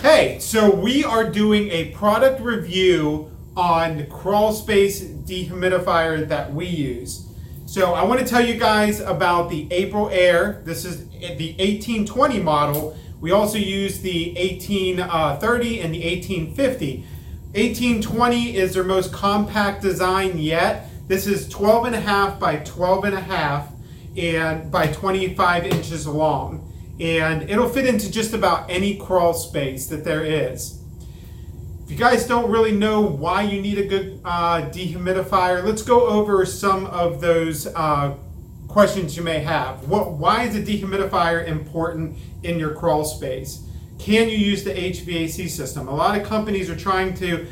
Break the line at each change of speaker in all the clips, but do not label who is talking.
Hey, so we are doing a product review on the crawl space dehumidifier that we use. So I want to tell you guys about the Aprilaire. This is the 1820 model. We also use the 1830 and the 1850. 1820 is their most compact design yet. This is 12.5 by 12.5 and by 25 inches long. And it'll fit into just about any crawl space that there is. If you guys don't really know why you need a good dehumidifier, let's go over some of those questions you may have. Why is a dehumidifier important in your crawl space? Can you use the HVAC system? A lot of companies are trying to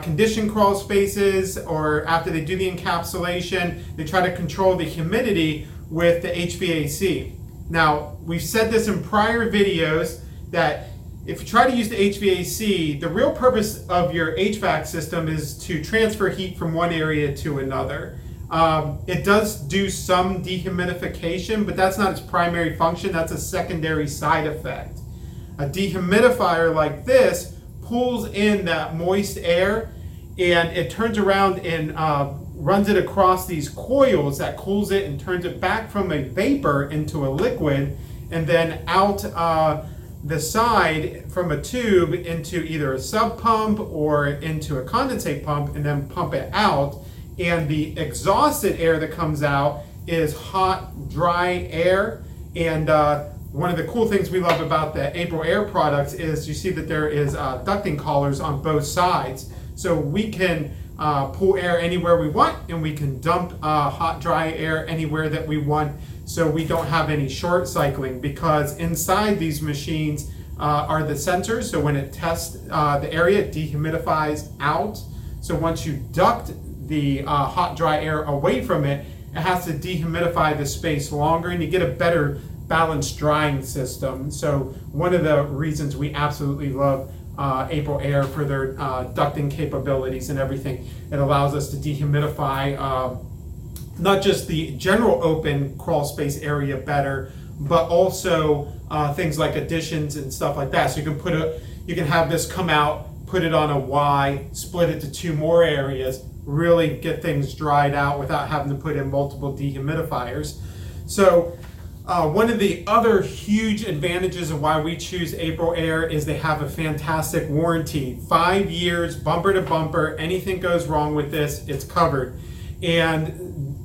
condition crawl spaces, or after they do the encapsulation, they try to control the humidity with the HVAC. Now, we've said this in prior videos that if you try to use the HVAC, the real purpose of your HVAC system is to transfer heat from one area to another. It does do some dehumidification, but that's not its primary function. That's a secondary side effect. A dehumidifier like this pulls in that moist air, and it turns around and runs it across these coils that cools it and turns it back from a vapor into a liquid, and then out the side from a tube into either a sub pump or into a condensate pump, and then pump it out. And the exhausted air that comes out is hot, dry air. And one of the cool things we love about the Aprilaire products is you see that there is ducting collars on both sides. So we can pull air anywhere we want, and we can dump hot, dry air anywhere that we want, so we don't have any short cycling, because inside these machines are the sensors. So when it tests the area, it dehumidifies out. So once you duct the hot, dry air away from it, it has to dehumidify the space longer, and you get a better balanced drying system. So one of the reasons we absolutely love Aprilaire for their ducting capabilities and everything. It allows us to dehumidify not just the general open crawl space area better, but also things like additions and stuff like that. So you can have this come out, put it on a Y, split it to two more areas, really get things dried out without having to put in multiple dehumidifiers. So one of the other huge advantages of why we choose Aprilaire is they have a fantastic warranty. 5 years, bumper to bumper. Anything goes wrong with this, it's covered. And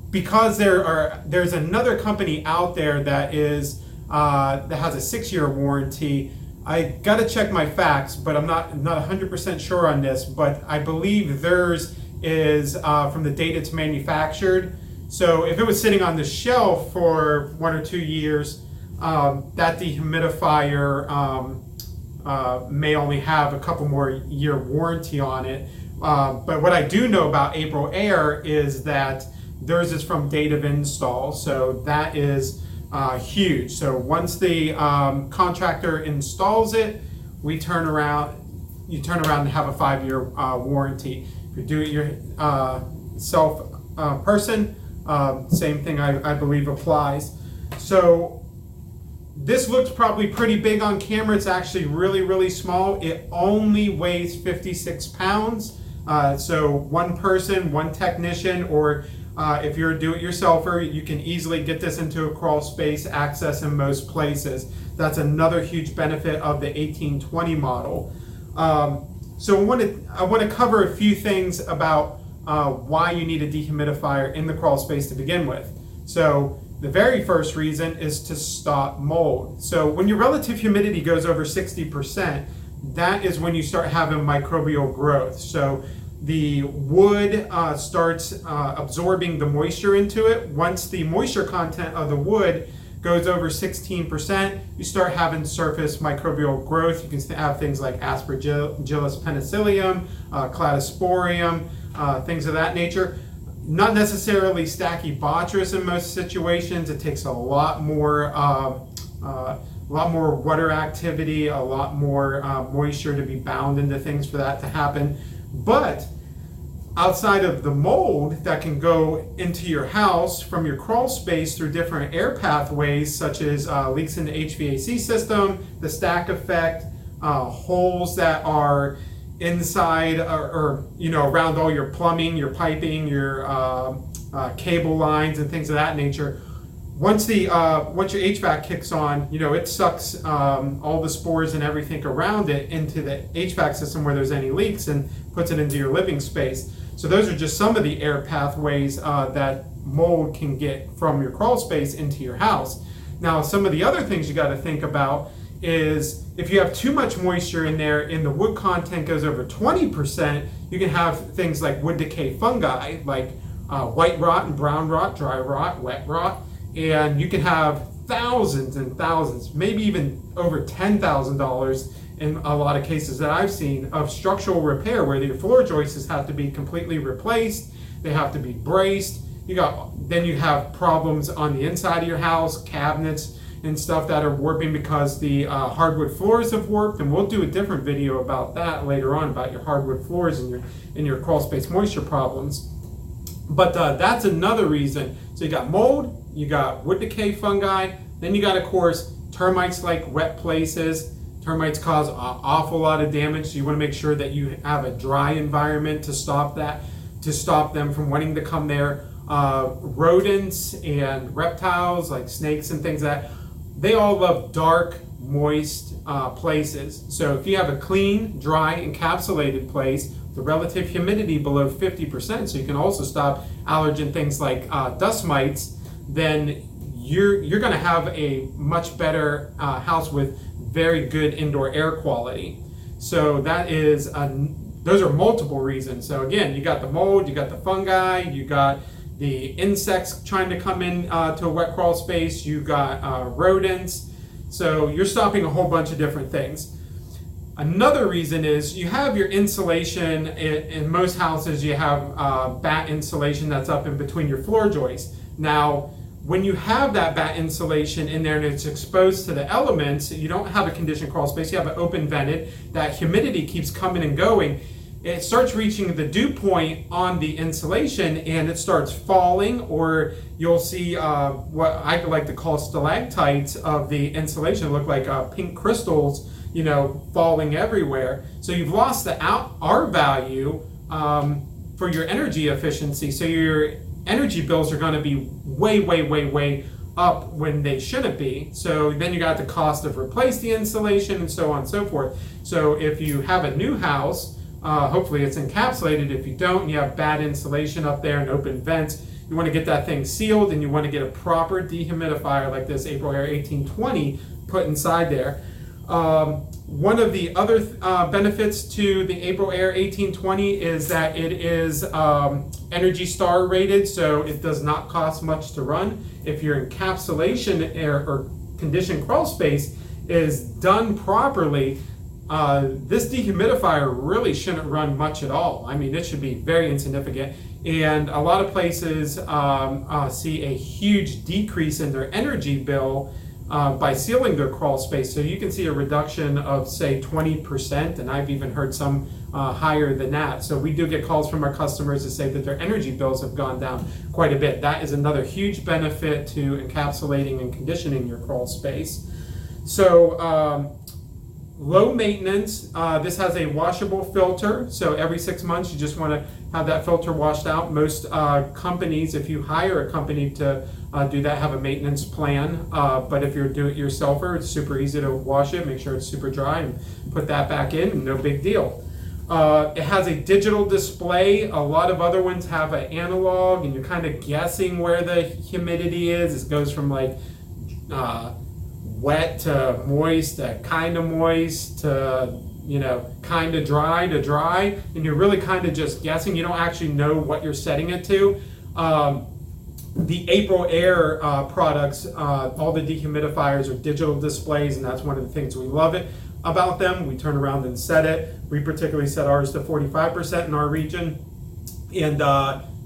because there's another company out there that has a 6-year warranty. I gotta check my facts, but I'm not 100% sure on this. But I believe theirs is from the date it's manufactured. So if it was sitting on the shelf for 1 or 2 years, that dehumidifier may only have a couple more year warranty on it. But what I do know about Aprilaire is that theirs is from date of install, so that is huge. So once the contractor installs it, you turn around and have a 5-year warranty. If you do it yourself person, same thing I believe applies. So this looks probably pretty big on camera. It's actually really, really small. It only weighs 56 pounds. So one person, one technician, or if you're a do-it-yourselfer, you can easily get this into a crawl space, access in most places. That's another huge benefit of the 1820 model. So I want to cover a few things about why you need a dehumidifier in the crawl space to begin with. So the very first reason is to stop mold. So when your relative humidity goes over 60%, that is when you start having microbial growth. So the wood starts absorbing the moisture into it. Once the moisture content of the wood goes over 16%, you start having surface microbial growth. You can have things like Aspergillus penicillium, cladosporium, things of that nature. Not necessarily Stachybotrys in most situations. It takes a lot more water activity, a lot more moisture to be bound into things for that to happen. But outside of the mold that can go into your house from your crawl space through different air pathways, such as leaks in the HVAC system, the stack effect, holes that are inside or around all your plumbing, your piping, your cable lines and things of that nature. Once your HVAC kicks on, it sucks all the spores and everything around it into the HVAC system where there's any leaks and puts it into your living space. So those are just some of the air pathways that mold can get from your crawl space into your house. Now, some of the other things you got to think about is if you have too much moisture in there and the wood content goes over 20%, you can have things like wood decay fungi, like white rot and brown rot, dry rot, wet rot, and you can have thousands and thousands, maybe even over $10,000 in a lot of cases that I've seen of structural repair where your floor joists have to be completely replaced, they have to be braced. Then you have problems on the inside of your house, cabinets and stuff that are warping because the hardwood floors have warped, and we'll do a different video about that later on, about your hardwood floors and your crawl space moisture problems. But that's another reason. So you got mold, you got wood decay fungi, then you got, of course, termites like wet places. Termites cause an awful lot of damage, so you want to make sure that you have a dry environment to stop them from wanting to come there. Rodents and reptiles like snakes and things they all love dark, moist places. So if you have a clean, dry, encapsulated place, the relative humidity below 50%, so you can also stop allergen things like dust mites, then you're going to have a much better house with very good indoor air quality. So that is those are multiple reasons. So again, you got the mold, you got the fungi, you got the insects trying to come in to a wet crawl space, you got rodents. So you're stopping a whole bunch of different things. Another reason is you have your insulation. In most houses, you have batt insulation that's up in between your floor joists. Now, when you have that batt insulation in there and it's exposed to the elements, you don't have a conditioned crawl space, you have it open vented, that humidity keeps coming and going. It starts reaching the dew point on the insulation and it starts falling, or you'll see what I like to call stalactites of the insulation. Look like pink crystals, falling everywhere. So you've lost the R value for your energy efficiency. So your energy bills are going to be way up when they shouldn't be. So then you got the cost of replace the insulation and so on and so forth. So if you have a new house, hopefully it's encapsulated. If you don't, you have bad insulation up there and open vents, you want to get that thing sealed, and you want to get a proper dehumidifier like this Aprilaire 1820 put inside there. One of the other benefits to the Aprilaire 1820 is that it is Energy Star rated, so it does not cost much to run. If your encapsulation or conditioned crawl space is done properly, this dehumidifier really shouldn't run much at all. I mean, it should be very insignificant. And a lot of places see a huge decrease in their energy bill by sealing their crawl space. So you can see a reduction of, say, 20%, and I've even heard some higher than that. So we do get calls from our customers to say that their energy bills have gone down quite a bit. That is another huge benefit to encapsulating and conditioning your crawl space. So low maintenance. This has a washable filter, so every 6 months you just want to have that filter washed out. Most companies, if you hire a company to do that, have a maintenance plan, but if you're do-it-yourselfer, it's super easy to wash it, make sure it's super dry, and put that back in, and no big deal. It has a digital display. A lot of other ones have an analog, and you're kind of guessing where the humidity is. It goes from like wet to moist to kind of moist to kind of dry to dry, and you're really kind of just guessing. You don't actually know what you're setting it to. The Aprilaire products, all the dehumidifiers are digital displays, and that's one of the things we love about them. We turn around and set it. We particularly set ours to 45% in our region, and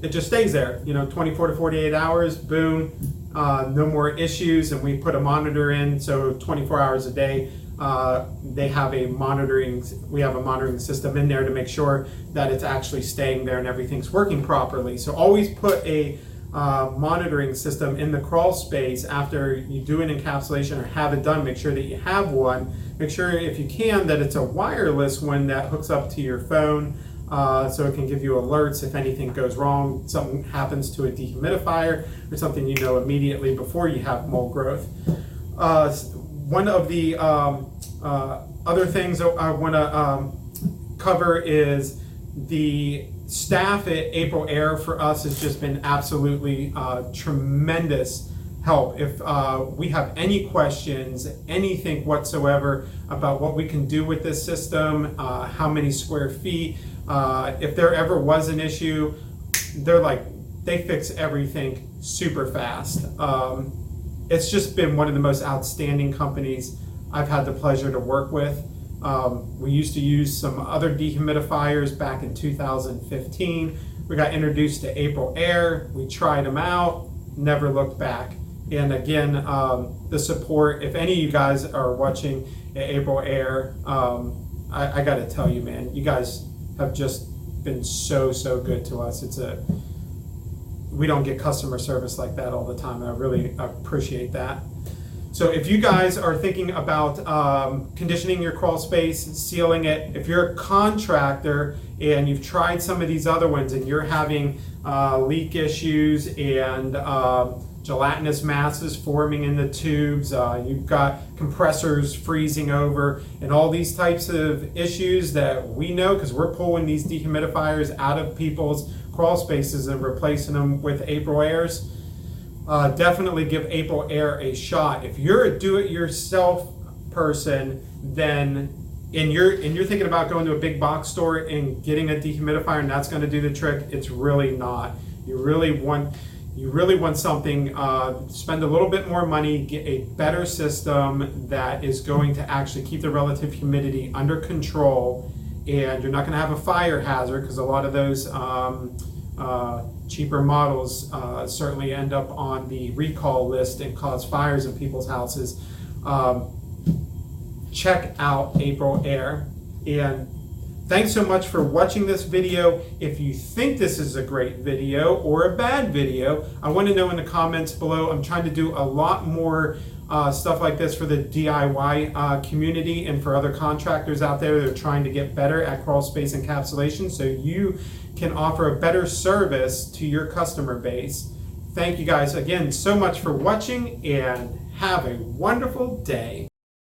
it just stays there, 24 to 48 hours, boom, no more issues. And we put a monitor in, so 24 hours a day, we have a monitoring system in there to make sure that it's actually staying there and everything's working properly. So always put a monitoring system in the crawl space after you do an encapsulation or have it done. Make sure that you have one. Make sure, if you can, that it's a wireless one that hooks up to your phone, so it can give you alerts if anything goes wrong, something happens to a dehumidifier, or something you know immediately before you have mold growth. One of the other things that I want to cover is the staff at Aprilaire. For us, has just been absolutely tremendous help. If we have any questions, anything whatsoever about what we can do with this system, how many square feet, if there ever was an issue, they fix everything super fast. It's just been one of the most outstanding companies I've had the pleasure to work with. We used to use some other dehumidifiers back in 2015. We got introduced to Aprilaire. We tried them out, never looked back. And again, the support, if any of you guys are watching at Aprilaire, I got to tell you, man, you guys have just been so good to us. We don't get customer service like that all the time, and I really appreciate that. So if you guys are thinking about conditioning your crawl space, sealing it, if you're a contractor and you've tried some of these other ones and you're having leak issues and gelatinous masses forming in the tubes, you've got compressors freezing over, and all these types of issues that we know, because we're pulling these dehumidifiers out of people's crawl spaces and replacing them with Aprilaire's, definitely give Aprilaire a shot. If you're a do-it-yourself person, then and you're thinking about going to a big box store and getting a dehumidifier and that's going to do the trick, it's really not. You really want something, spend a little bit more money, get a better system that is going to actually keep the relative humidity under control, and you're not going to have a fire hazard, because a lot of those cheaper models certainly end up on the recall list and cause fires in people's houses. Check out Aprilaire, and thanks so much for watching this video. If you think this is a great video or a bad video, I want to know in the comments below. I'm trying to do a lot more stuff like this for the DIY community and for other contractors out there that are trying to get better at crawl space encapsulation, so you can offer a better service to your customer base. Thank you guys again so much for watching, and have a wonderful day.